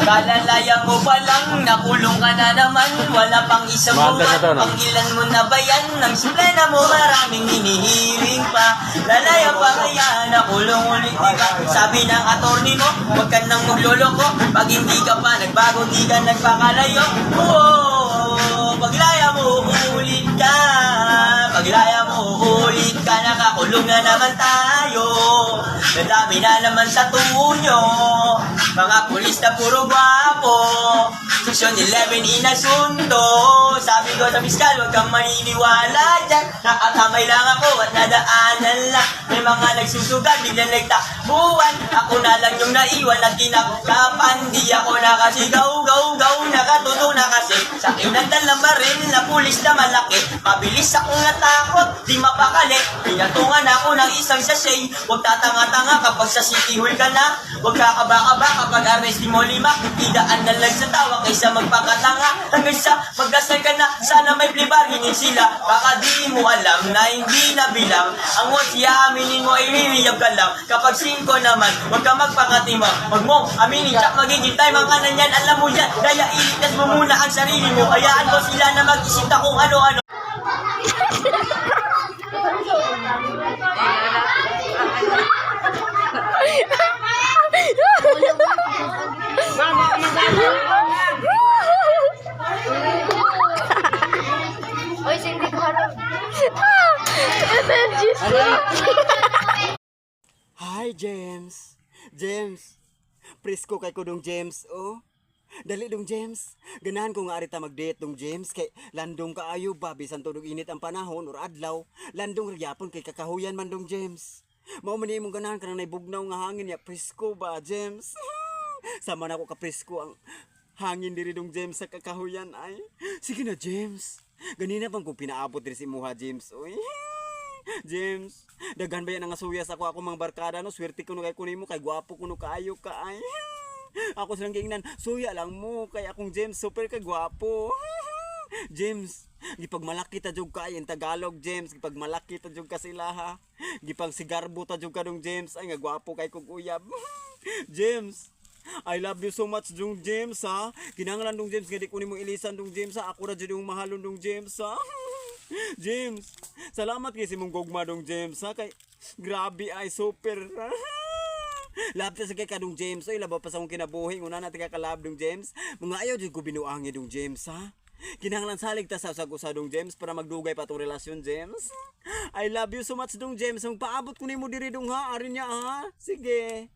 Kalalaya mo pa lang, nakulong ka na naman. Wala pang isang buwan, pang ilan mo na ba yan? Ang simple na mo, maraming hinihiling pa. Lalaya pa kaya, nakulong ulit diba? Sabi ng attorney mo, huwag ka nang magloloko. Pag hindi ka pa nagbago, di ka nagpakalayo. Oo, paglaya mo, ulit ka. Paglaya mo, ulit ka. Nakakulong na naman tayo. Nadami na naman sa tunyo. Mga pulis na puro gwapo. Section 11 inasundo. Sabi ko sa piskal, huwag kang maniniwala dyan. Nakatamay lang ako at nadaanan lang. May mga nagsusugal, biglang nagtakbuhan. Ako na lang yung naiwan at kinakapan. Di ako nakasigaw, gaw, gaw. Nakatuto na kasi sa akin nagdalang baril na pulis na malaki. Mabilis akong natakot, di mapakali. Pinatungan ako ng isang sachet. Huwag tatanga-tanga kapag sa city hall ka na. Huwag kakaba-kaba kapag arrest mo 5. Idaan na lang sa tawa kaysa magpakatanga. Hanggang sa magdasal ka na, sana may plibarinin sila. Baka di mo alam na hindi na bilang. Ang siya aminin mo ay liliyab ka lang. Kapag 5 naman, huwag ka magpakatima. Huwag mo aminin, tsak magiging time ang kanan yan. Alam mo yan, kaya iligtas mo muna ang sarili mo. Hayaan mo sila na mag-isip na kung ano-ano. Oy, sindi ko harap. Hi, James. James. Presko kay ko dong James, oh. Dali dong James. Ganahan ko nga arita mag-date dong James kay landong kaayo ba bisan tudog init ang panahon or adlaw. Landong ryapon kay kakahuyan man dong James. Mao man imong ganahan kanang naibugnaw nga hangin ya presko ba James. Sama na ko ka presko ang hangin diri dong James sa kakahuyan ay. Sige na James. Ganina bang kung pinaabot diri si Muha James. Oy. James, daghan ba yan ang asuyas ako mga barkada no? Swerte ko no kay kunimo kay gwapo ko no kaayo ka ay. Ako silang giingnan, suya lang mo kay akong James super ka gwapo. James, gipag malaki ta jud ka in Tagalog James, gipag malaki ta jud ka sila ha. Gipang sigarbo ta jud ka dong James ay nga gwapo kay kog uyab. James, I love you so much dong James ha. Kinahanglan dong James nga di ko nimo ilisan dong James ha. Ako ra jud yung mahalon dong James ha. James, salamat kay simong gugma dong James ha kay grabe ay super. Labta sa kay kadong James ay labaw pa sa akong kinabuhi una natin kakalab dong James. Mga ayaw jud ko binuangi dong James ha. Kinahanglan salig ta sa dong James para magdugay pa tong relasyon James. I love you so much dong James. Ang paabot ko nimo diri dong ha, ari niya ha. Sige.